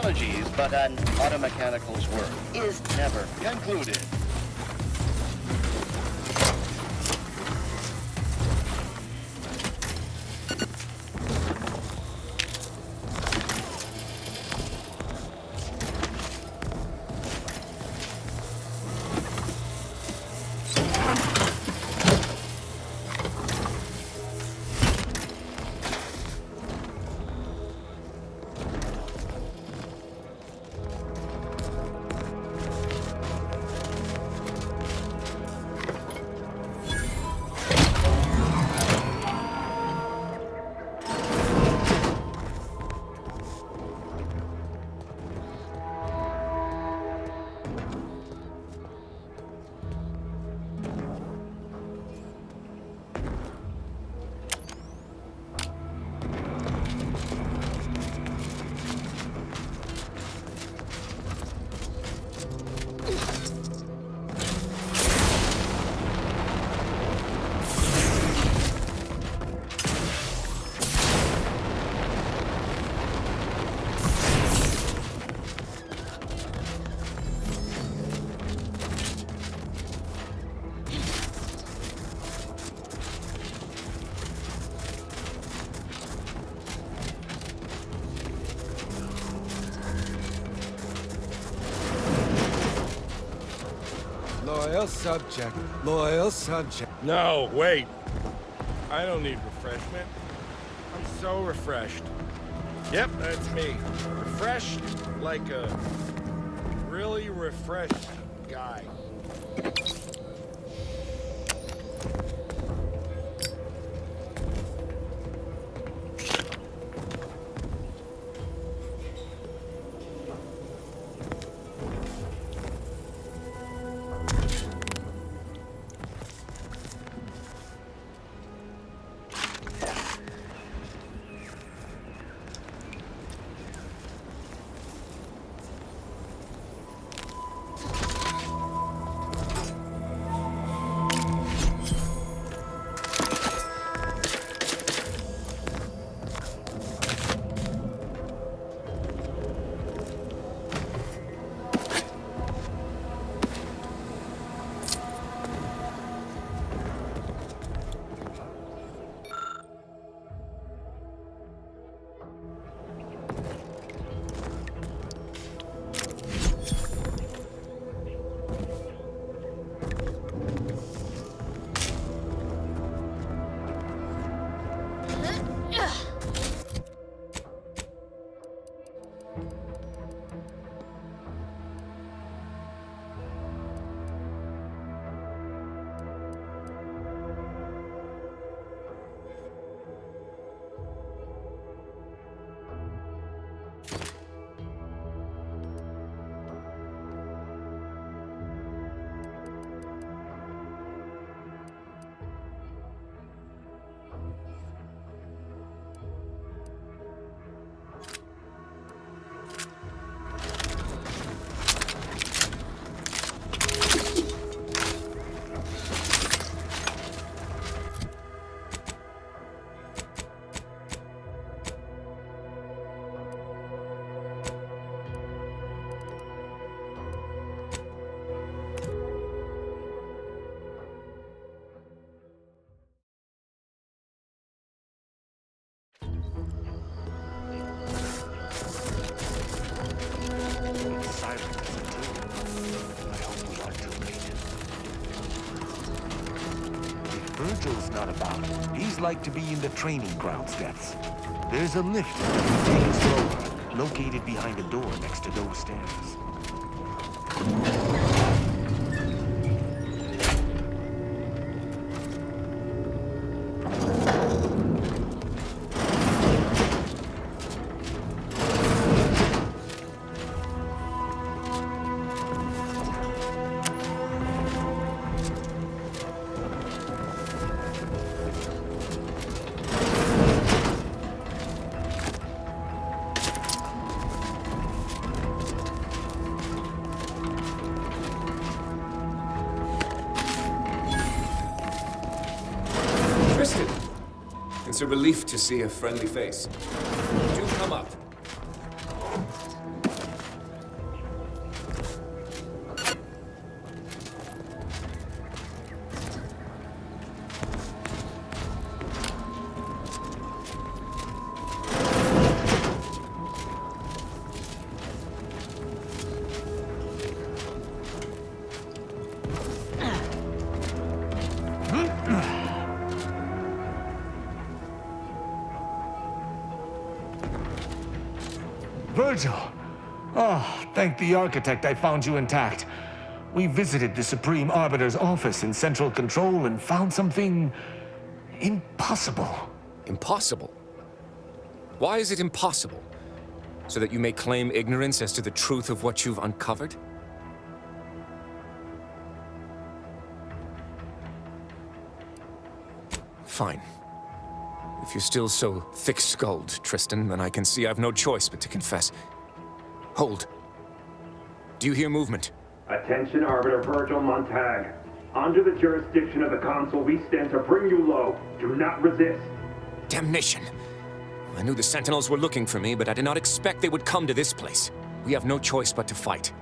Apologies, but an automechanical's work is never concluded. Loyal subject. Loyal subject. No, wait. I don't need refreshment. I'm so refreshed. Yep, that's me. Refreshed like a really refreshed guy. Virgil's not about. He's like to be in the training grounds depths. There's a lift that takes lower, located behind a door next to those stairs. It's a relief to see a friendly face. Do come up. Virgil! Oh, thank the architect I found you intact. We visited the Supreme Arbiter's office in Central Control and found something impossible. Impossible? Why is it impossible? So that you may claim ignorance as to the truth of what you've uncovered? Fine. If you're still so thick-skulled, Tristan, then I can see I've no choice but to confess. Hold. Do you hear movement? Attention, Arbiter Virgil Montag. Under the jurisdiction of the Council, we stand to bring you low. Do not resist. Damnation! I knew the Sentinels were looking for me, but I did not expect they would come to this place. We have no choice but to fight.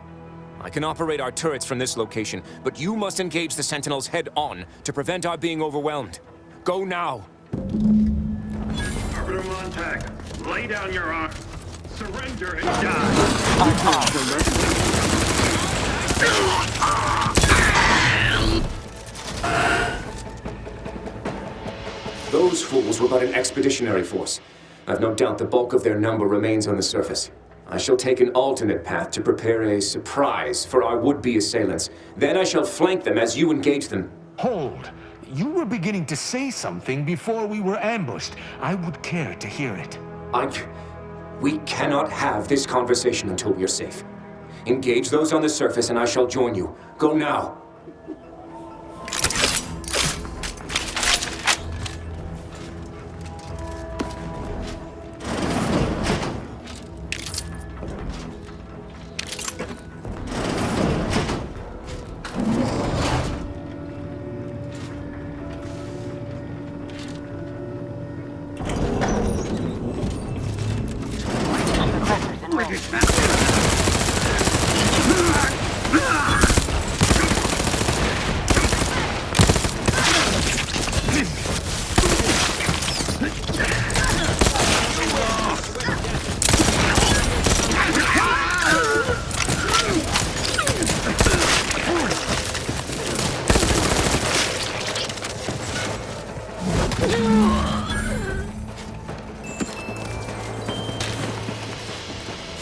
I can operate our turrets from this location, but you must engage the Sentinels head-on to prevent our being overwhelmed. Go now! Arbiter Montag, lay down your arms. Surrender and die. Those fools were but an expeditionary force. I've no doubt the bulk of their number remains on the surface. I shall take an alternate path to prepare a surprise for our would-be assailants. Then I shall flank them as you engage them. Hold! You were beginning to say something before we were ambushed. I would care to hear it. We cannot have this conversation until we are safe. Engage those on the surface and I shall join you. Go now.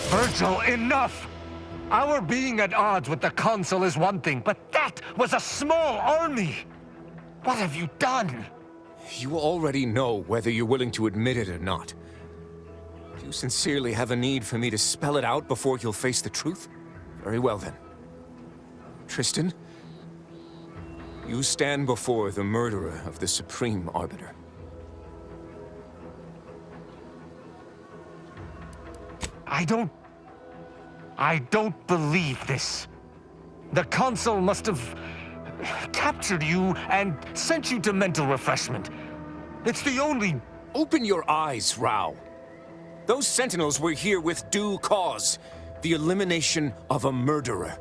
Virgil, enough! Our being at odds with the Council is one thing, but that was a small army! What have you done? You already know whether you're willing to admit it or not. Do you sincerely have a need for me to spell it out before you'll face the truth? Very well then. Tristan, you stand before the murderer of the Supreme Arbiter. I don't believe this. The Council must have captured you and sent you to mental refreshment. It's the only... Open your eyes, Rao. Those Sentinels were here with due cause. The elimination of a murderer.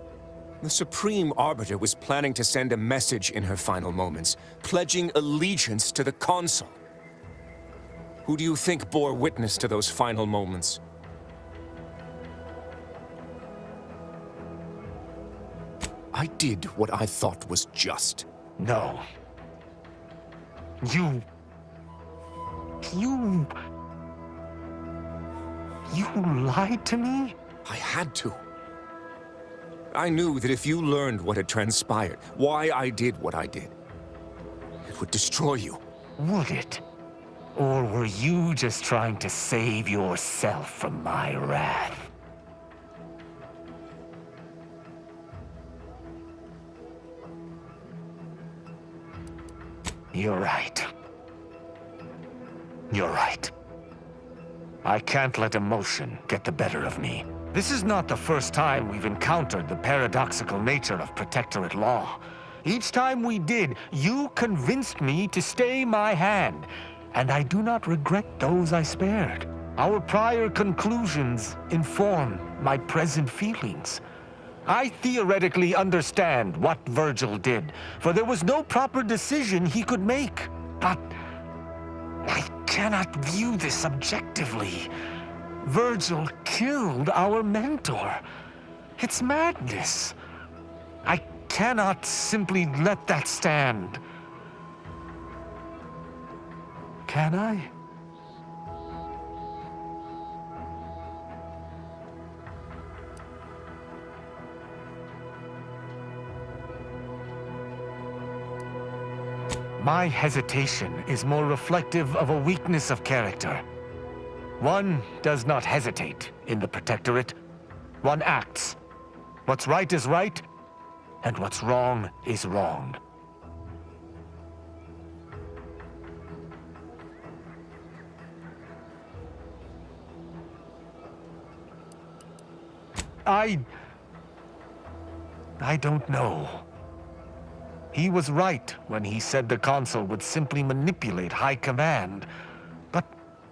The Supreme Arbiter was planning to send a message in her final moments, pledging allegiance to the Council. Who do you think bore witness to those final moments? I did what I thought was just. No. You lied to me? I had to. I knew that if you learned what had transpired, why I did what I did, it would destroy you. Would it? Or were you just trying to save yourself from my wrath? You're right. You're right. I can't let emotion get the better of me. This is not the first time we've encountered the paradoxical nature of Protectorate law. Each time we did, you convinced me to stay my hand, and I do not regret those I spared. Our prior conclusions inform my present feelings. I theoretically understand what Virgil did, for there was no proper decision he could make. But I cannot view this objectively. Virgil killed our mentor. It's madness. I cannot simply let that stand. Can I? My hesitation is more reflective of a weakness of character. One does not hesitate in the Protectorate. One acts. What's right is right, and what's wrong is wrong. I don't know. He was right when he said the Consul would simply manipulate High Command. But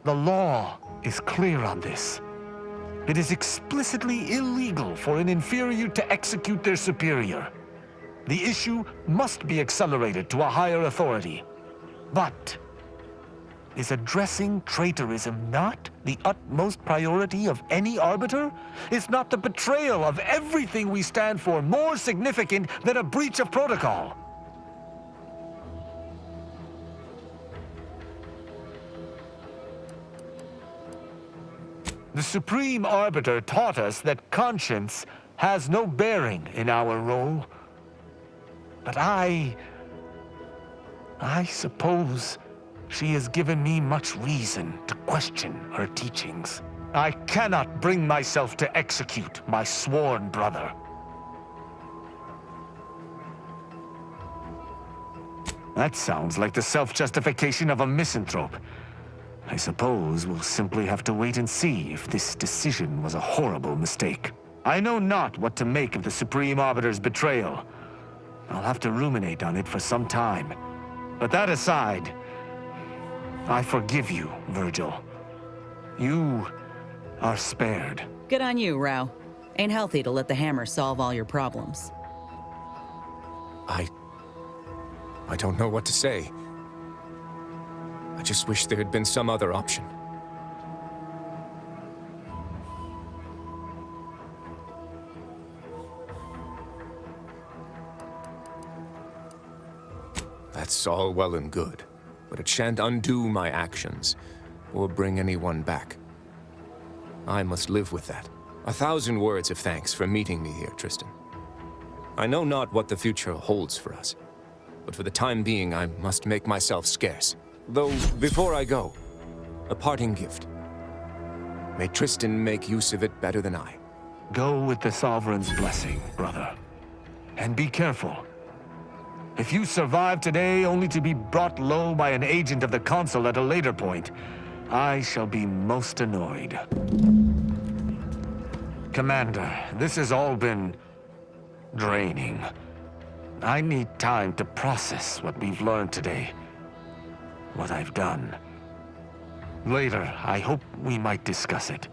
the law is clear on this. It is explicitly illegal for an inferior to execute their superior. The issue must be accelerated to a higher authority. But is addressing traitorism not the utmost priority of any arbiter? Is not the betrayal of everything we stand for more significant than a breach of protocol? The Supreme Arbiter taught us that conscience has no bearing in our role. But I suppose she has given me much reason to question her teachings. I cannot bring myself to execute my sworn brother. That sounds like the self-justification of a misanthrope. I suppose we'll simply have to wait and see if this decision was a horrible mistake. I know not what to make of the Supreme Arbiter's betrayal. I'll have to ruminate on it for some time. But that aside, I forgive you, Virgil. You are spared. Good on you, Rao. Ain't healthy to let the hammer solve all your problems. I don't know what to say. I just wish there had been some other option. That's all well and good, but it shan't undo my actions, or bring anyone back. I must live with that. 1,000 words of thanks for meeting me here, Tristan. I know not what the future holds for us, but for the time being I must make myself scarce. Though, before I go, a parting gift. May Tristan make use of it better than I. Go with the Sovereign's blessing, brother. And be careful. If you survive today only to be brought low by an agent of the Consul at a later point, I shall be most annoyed. Commander, this has all been draining. I need time to process what we've learned today. What I've done. Later, I hope we might discuss it.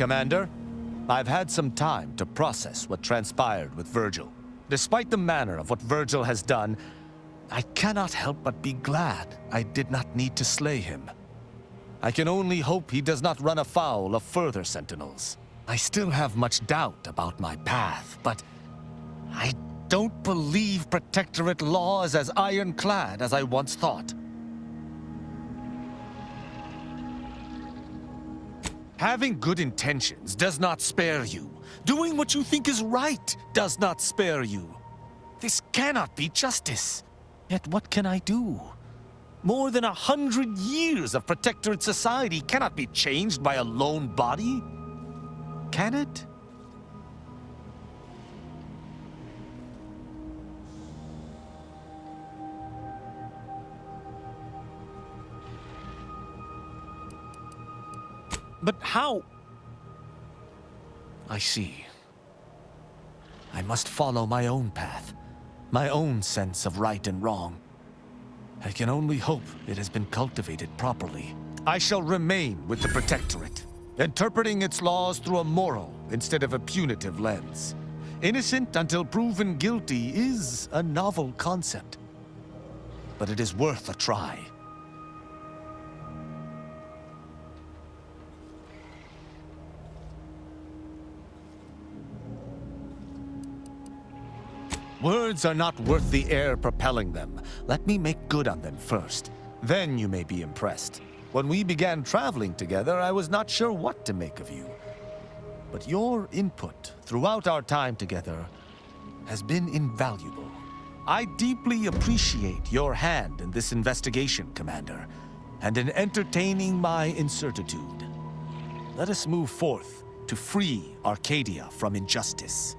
Commander, I've had some time to process what transpired with Virgil. Despite the manner of what Virgil has done, I cannot help but be glad I did not need to slay him. I can only hope he does not run afoul of further Sentinels. I still have much doubt about my path, but I don't believe Protectorate law is as ironclad as I once thought. Having good intentions does not spare you. Doing what you think is right does not spare you. This cannot be justice. Yet what can I do? More than 100 years of Protectorate society cannot be changed by a lone body. Can it? But how? I see. I must follow my own path, my own sense of right and wrong. I can only hope it has been cultivated properly. I shall remain with the Protectorate, interpreting its laws through a moral instead of a punitive lens. Innocent until proven guilty is a novel concept, but it is worth a try. Words are not worth the air propelling them. Let me make good on them first. Then you may be impressed. When we began traveling together, I was not sure what to make of you. But your input throughout our time together has been invaluable. I deeply appreciate your hand in this investigation, Commander, and in entertaining my incertitude. Let us move forth to free Arcadia from injustice.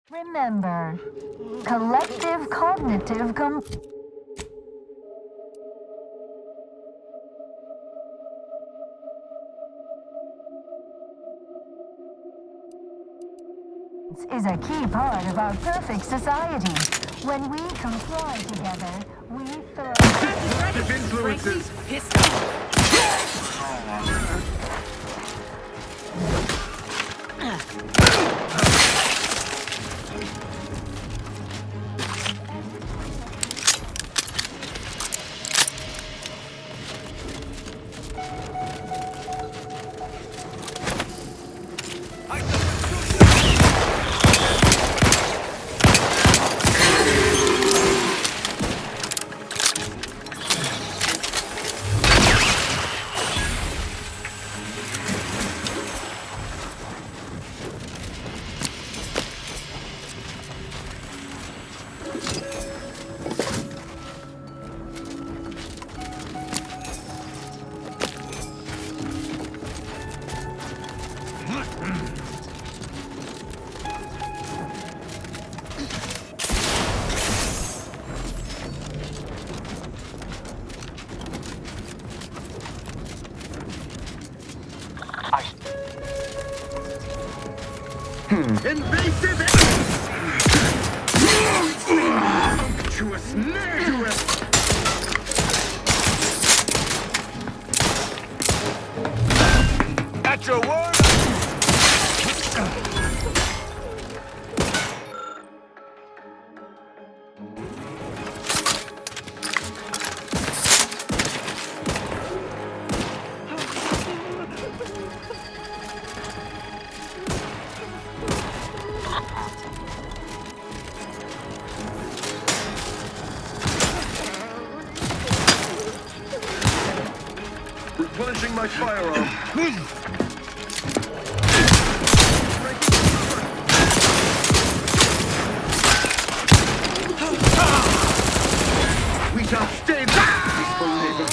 Remember, collective cognitive is a key part of our perfect society. When we comply together, we thrive. Influences. Invasive! To a snare! At your word! Replenishing my firearm. We shall stay back, peaceful neighbor.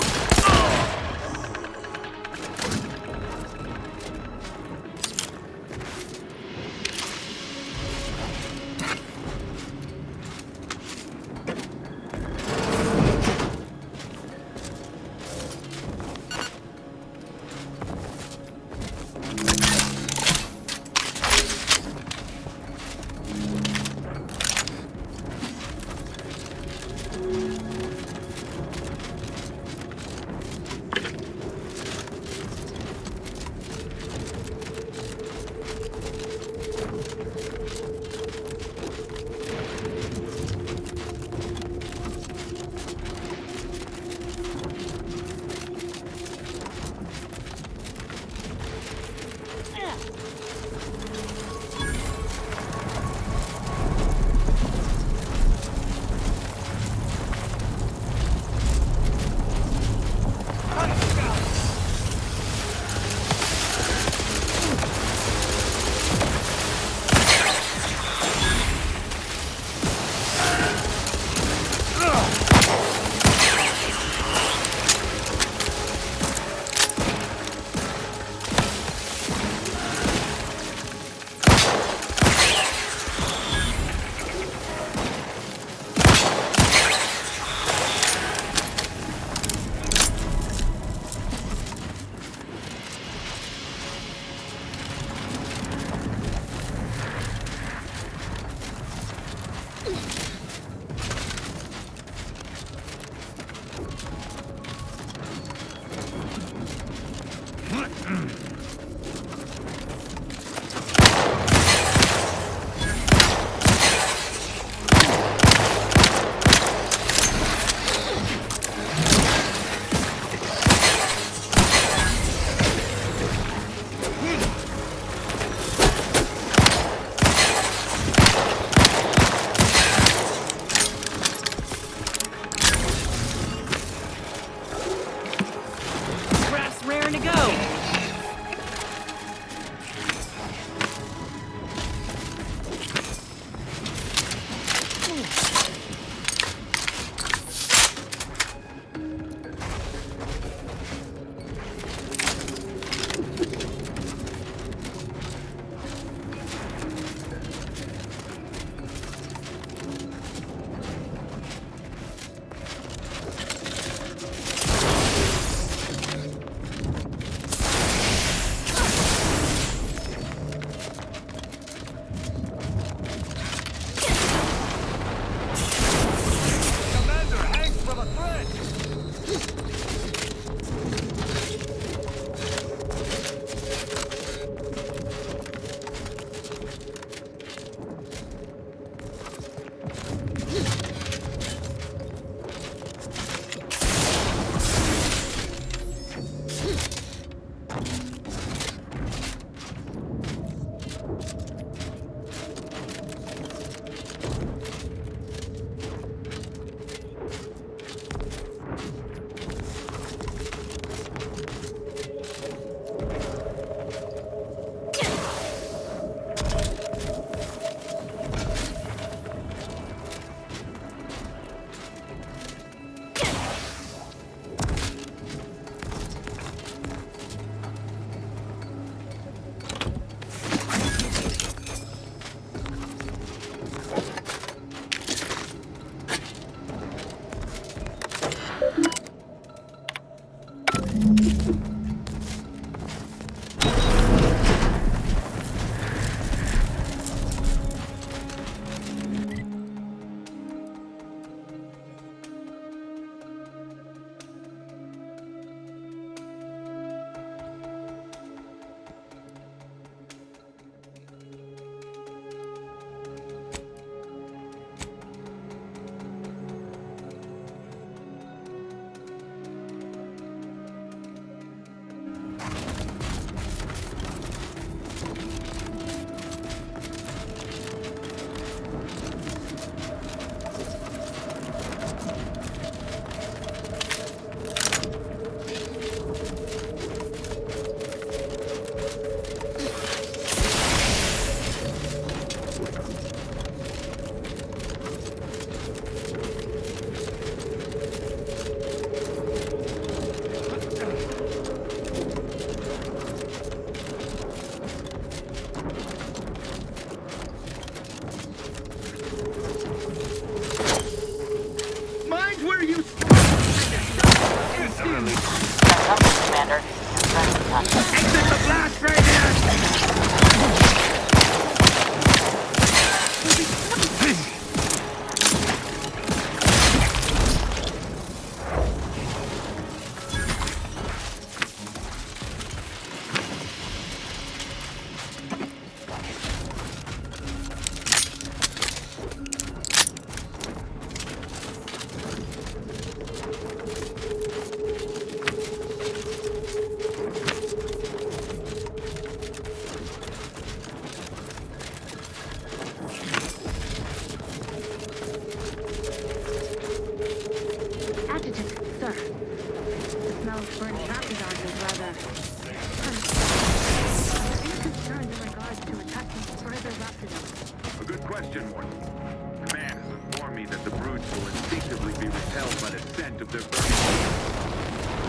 north. Command has informed me that the brutes will instinctively be repelled by the scent of their burning bodies.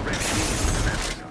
Red King is the massacre.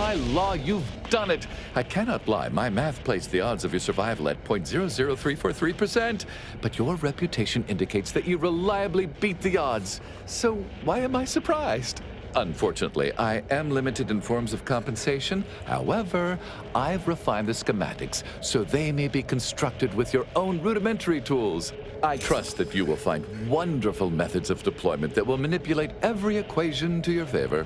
my law, you've done it! I cannot lie. My math placed the odds of your survival at 0.00343%. But your reputation indicates that you reliably beat the odds. So why am I surprised? Unfortunately, I am limited in forms of compensation. However, I've refined the schematics so they may be constructed with your own rudimentary tools. I trust that you will find wonderful methods of deployment that will manipulate every equation to your favor.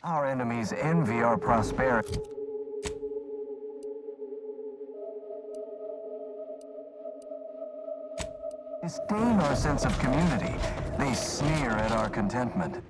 Our enemies envy our prosperity. Disdain our sense of community. They sneer at our contentment.